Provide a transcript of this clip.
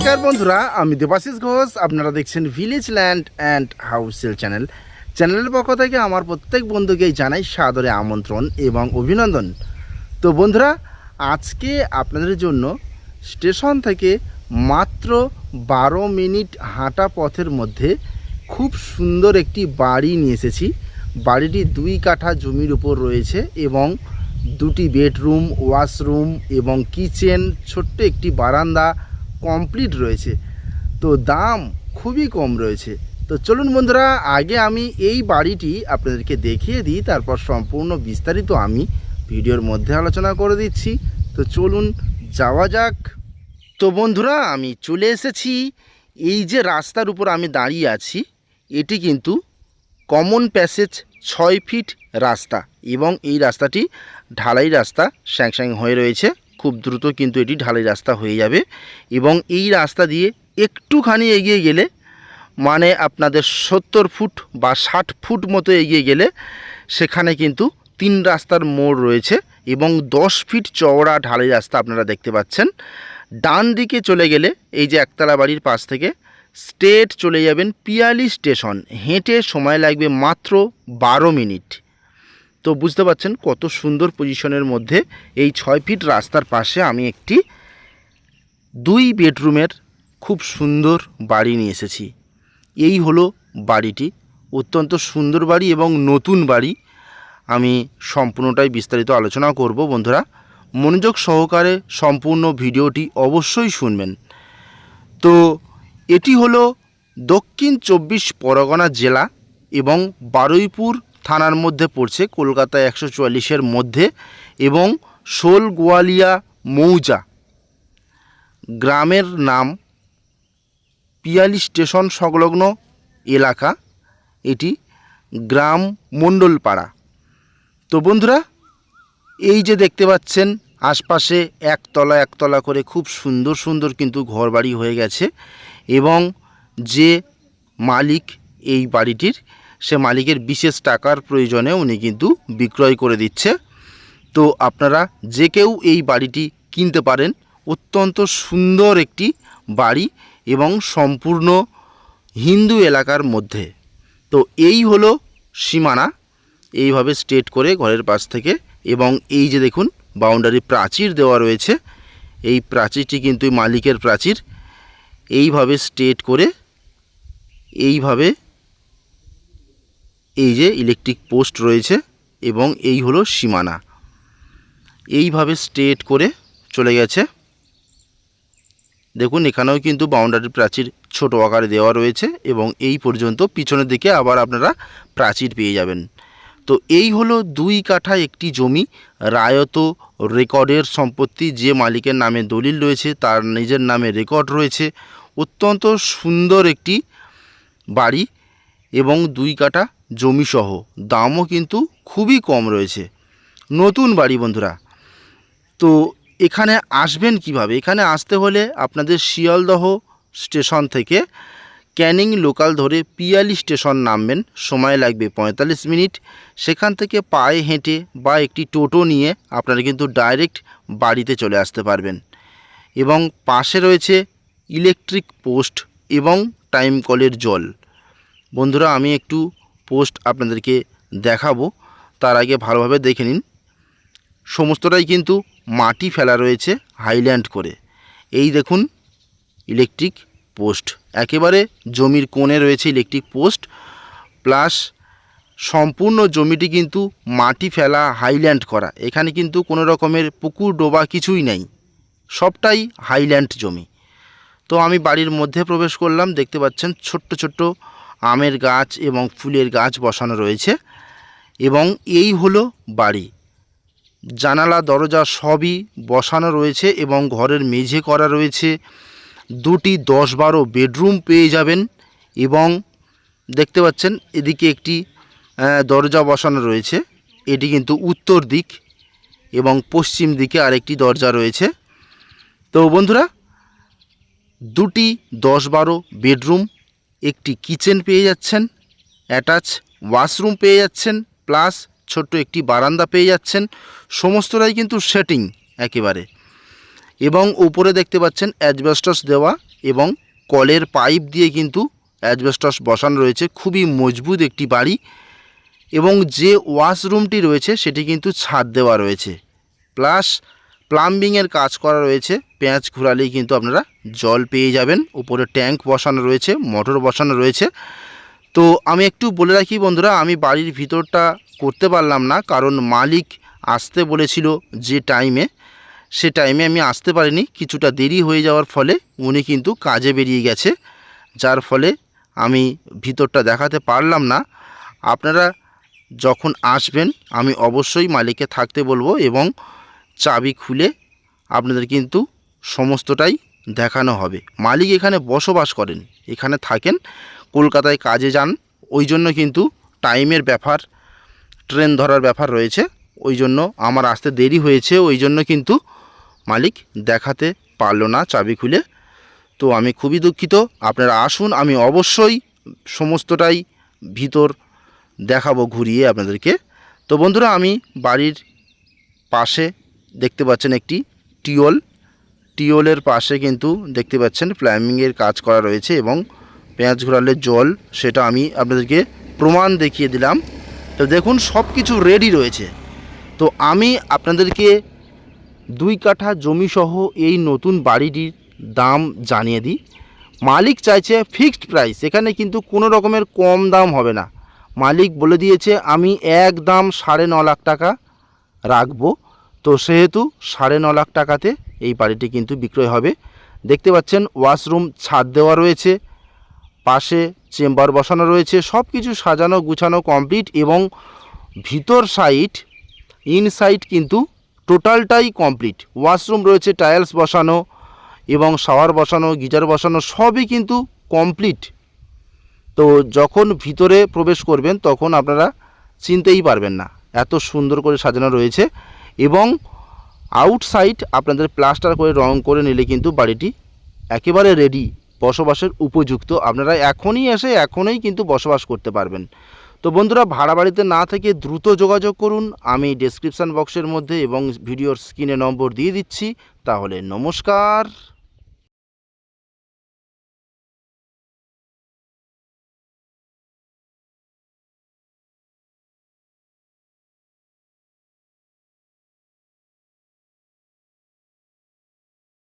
নমস্কার বন্ধুরা, আমি দেবাশিস ঘোষ। আপনারা দেখছেন ভিলেজ ল্যান্ড অ্যান্ড হাউসেল চ্যানেলের পক্ষ থেকে আমার প্রত্যেক বন্ধুকেই জানাই সাদরে আমন্ত্রণ এবং অভিনন্দন। তো বন্ধুরা, আজকে আপনাদের জন্য স্টেশন থেকে মাত্র 12 মিনিট হাঁটা পথের মধ্যে খুব সুন্দর একটি বাড়ি নিয়ে এসেছি। বাড়িটি 2 কাঠা জমির উপর রয়েছে এবং 2টি বেডরুম, ওয়াশরুম এবং কিচেন, ছোট্ট একটি বারান্দা কমপ্লিট রয়েছে। তো দাম খুবই কম রয়েছে। তো চলুন বন্ধুরা, আগে আমি এই বাড়িটি আপনাদেরকে দেখিয়ে দিই, তারপর সম্পূর্ণ বিস্তারিত আমি ভিডিওর মধ্যে আলোচনা করে দিচ্ছি। তো চলুন যাওয়া যাক। তো বন্ধুরা, আমি চলে এসেছি। এই যে রাস্তার উপর আমি দাঁড়িয়ে আছি, এটি কিন্তু কমন প্যাসেজ 6 ফিট রাস্তা এবং এই রাস্তাটি ঢালাই রাস্তা স্যাংশন হয়ে রয়েছে। খুব দ্রুত কিন্তু এটি ঢালাই রাস্তা হয়ে যাবে এবং এই রাস্তা দিয়ে একটুখানি এগিয়ে গেলে, মানে আপনাদের 70 ফুট বা 60 ফুট মতো এগিয়ে গেলে সেখানে কিন্তু 3 রাস্তার মোড় রয়েছে এবং 10 ফিট চওড়া ঢালাই রাস্তা আপনারা দেখতে পাচ্ছেন। ডান দিকে চলে গেলে এই যে একতলা বাড়ির পাশ থেকে স্ট্রেট চলে যাবেন পিয়ালি স্টেশন। হেঁটে সময় লাগবে মাত্র 12 মিনিট। তো বুঝতে পারছেন কত সুন্দর পজিশনের মধ্যে এই 6 ফিট রাস্তার পাশে আমি একটি 2 বেডরুমের খুব সুন্দর বাড়ি নিয়ে এসেছি। এই হলো বাড়িটি, অত্যন্ত সুন্দর বাড়ি এবং নতুন বাড়ি। আমি সম্পূর্ণটাই বিস্তারিত আলোচনা করব। বন্ধুরা, মনোযোগ সহকারে সম্পূর্ণ ভিডিওটি অবশ্যই শুনবেন। তো এটি হলো দক্ষিণ 24 পরগনা জেলা এবং বারুইপুর থানার মধ্যে পড়ছে, কলকাতা 144-এর মধ্যে, এবং শোল গোয়ালিয়া মৌজা। গ্রামের নাম পিয়ালি স্টেশন সংলগ্ন এলাকা, এটি গ্রাম মণ্ডলপাড়া। তো বন্ধুরা, এই যে দেখতে পাচ্ছেন আশপাশে একতলা একতলা করে খুব সুন্দর সুন্দর কিন্তু ঘরবাড়ি হয়ে গেছে এবং যে মালিক এই বাড়িটির, সে মালিকের বিশেষ টাকার প্রয়োজনে উনি কিন্তু বিক্রয় করে দিচ্ছে। তো আপনারা যে কেউ এই বাড়িটি কিনতে পারেন। অত্যন্ত সুন্দর একটি বাড়ি এবং সম্পূর্ণ হিন্দু এলাকার মধ্যে। তো এই হলো সীমানা, এইভাবে স্ট্রেট করে ঘরের পাশ থেকে, এবং এই যে দেখুন বাউন্ডারি প্রাচীর দেওয়া রয়েছে। এই প্রাচীরটি কিন্তু মালিকের প্রাচীর। এইভাবে স্ট্রেট করে এইভাবে এই যে ইলেকট্রিক পোস্ট রয়েছে এবং এই হলো সীমানা। এইভাবে স্ট্রেট করে চলে গেছে। দেখুন এখানেও কিন্তু বাউন্ডারি প্রাচীর ছোট আকারে দেওয়া রয়েছে এবং এই পর্যন্ত পিছনের দিকে আবার আপনারা প্রাচীর পেয়ে যাবেন। তো এই হলো 2 কাঠা একটি জমি, রায়ত রেকর্ডের সম্পত্তি। যে মালিকের নামে দলিল রয়েছে তার নিজের নামে রেকর্ড রয়েছে। অত্যন্ত সুন্দর একটি বাড়ি এবং 2 কাঠা জমিসহ, দামও কিন্তু খুবই কম রয়েছে। নতুন বাড়ি বন্ধুরা। তো এখানে আসবেন কিভাবে? এখানে আসতে হলে আপনাদের শিয়ালদহ স্টেশন থেকে ক্যানিং লোকাল ধরে পিয়ালি স্টেশন নামবেন। সময় লাগবে 45 মিনিট। সেখান থেকে পায়ে হেঁটে বা একটি টোটো নিয়ে আপনারা কিন্তু ডাইরেক্ট বাড়িতে চলে আসতে পারবেন। এবং পাশে রয়েছে ইলেকট্রিক পোস্ট এবং টাইম কলের জল। বন্ধুরা, আমি একটু পোস্ট আপনাদেরকে দেখাবো, তার আগে ভালোভাবে দেখে নিন। সমস্তটাই কিন্তু মাটি ফেলা রয়েছে হাইল্যান্ড করে। এই দেখুন ইলেকট্রিক পোস্ট, একেবারে জমির কোণে রয়েছে ইলেকট্রিক পোস্ট, প্লাস সম্পূর্ণ জমিটি কিন্তু মাটি ফেলা হাইল্যান্ড করা। এখানে কিন্তু কোনো রকমের পুকুর ডোবা কিছুই নেই, সবটাই হাইল্যান্ড জমি। তো আমি বাড়ির মধ্যে প্রবেশ করলাম। দেখতে পাচ্ছেন ছোট্ট ছোট্ট আমের গাছ এবং ফুলের গাছ বসানো রয়েছে এবং এই হলো বাড়ি। জানালা দরজা সবই বসানো রয়েছে এবং ঘরের মেঝে করা রয়েছে। 2টি 10-12 বেডরুম পেয়ে যাবেন এবং দেখতে পাচ্ছেন এদিকে একটি দরজা বসানো রয়েছে। এটি কিন্তু উত্তর দিক এবং পশ্চিম দিকে আরেকটি দরজা রয়েছে। তো বন্ধুরা, 2টি 10-12 বেডরুম, একটি কিচেন পেয়ে যাচ্ছেন, অ্যাটাচ ওয়াশরুম পেয়ে যাচ্ছেন, প্লাস ছোট্ট একটি বারান্দা পেয়ে যাচ্ছেন। সমস্তটাই কিন্তু সেটিং একেবারে। এবং উপরে দেখতে পাচ্ছেন অ্যাসবেস্টস দেওয়া এবং কলের পাইপ দিয়ে কিন্তু অ্যাসবেস্টস বসানো রয়েছে। খুবই মজবুত একটি বাড়ি এবং যে ওয়াশরুমটি রয়েছে সেটি কিন্তু ছাদ দেওয়া রয়েছে, প্লাস প্লাম্বিংয়ের কাজ করা রয়েছে। পেঁয়াজ ঘোরালেই কিন্তু আপনারা জল পেয়ে যাবেন। উপরে ট্যাঙ্ক বসানো রয়েছে, মোটর বসানো রয়েছে। তো আমি একটু বলে রাখি বন্ধুরা, আমি বাড়ির ভিতরটা করতে পারলাম না, কারণ মালিক আসতে বলেছিল যে টাইমে, সে টাইমে আমি আসতে পারিনি। কিছুটা দেরি হয়ে যাওয়ার ফলে উনি কিন্তু কাজে বেরিয়ে গেছে, যার ফলে আমি ভিতরটা দেখাতে পারলাম না। আপনারা যখন আসবেন আমি অবশ্যই মালিককে থাকতে বলবো এবং চাবি খুলে আপনাদের কিন্তু সমস্তটাই দেখানো হবে। মালিক এখানে বসবাস করেন, এখানে থাকেন, কলকাতায় কাজে যান, ওই জন্য কিন্তু টাইমের ব্যাপার, ট্রেন ধরার ব্যাপার রয়েছে, ওই জন্য আমার আসতে দেরি হয়েছে, ওই জন্য কিন্তু মালিক দেখাতে পারলো না চাবি খুলে। তো আমি খুবই দুঃখিত। আপনারা আসুন, আমি অবশ্যই সমস্তটাই ভিতর দেখাবো ঘুরিয়ে আপনাদেরকে। তো বন্ধুরা, আমি বাড়ির পাশে দেখতে পাচ্ছেন একটি টিওলের পাশে কিন্তু দেখতে পাচ্ছেন প্লাম্বিংয়ের কাজ করা রয়েছে এবং পেঁয়াজ ঘোরালে জল, সেটা আমি আপনাদেরকে প্রমাণ দেখিয়ে দিলাম। তো দেখুন সব কিছু রেডি রয়েছে। তো আমি আপনাদেরকে 2 কাঠা জমিসহ এই নতুন বাড়িটির দাম জানিয়ে দিই। মালিক চাইছে ফিক্সড প্রাইস, এখানে কিন্তু কোনো রকমের কম দাম হবে না। মালিক বলে দিয়েছে আমি একদম 9.5 লাখ টাকা রাখবো। তো সেহেতু 9.5 লাখ টাকাতে এই বাড়িটি কিন্তু বিক্রয় হবে। দেখতে পাচ্ছেন ওয়াশরুম ছাদ দেওয়া রয়েছে, পাশে চেম্বার বসানো রয়েছে, সব কিছু সাজানো গুছানো কমপ্লিট এবং ভিতর সাইড ইনসাইড কিন্তু টোটালটাই কমপ্লিট। ওয়াশরুম রয়েছে, টাইলস বসানো এবং শাওয়ার বসানো, গিজার বসানো, সবই কিন্তু কমপ্লিট। তো যখন ভিতরে প্রবেশ করবেন তখন আপনারা চিনতেই পারবেন না, এত সুন্দর করে সাজানো রয়েছে। এবং আউটসাইড আপনাদের প্লাস্টার করে রং করে নিলে কিন্তু বাড়িটি একেবারে রেডি, বসবাসের উপযুক্ত। আপনারা এখনই এসে এখনই কিন্তু বসবাস করতে পারবেন। তো বন্ধুরা, ভাড়া বাড়িতে না থেকে দ্রুত যোগাযোগ করুন, আমি ডেসক্রিপশান বক্সের মধ্যে এবং ভিডিওর স্ক্রিনে নম্বর দিয়ে দিচ্ছি। তাহলে নমস্কার।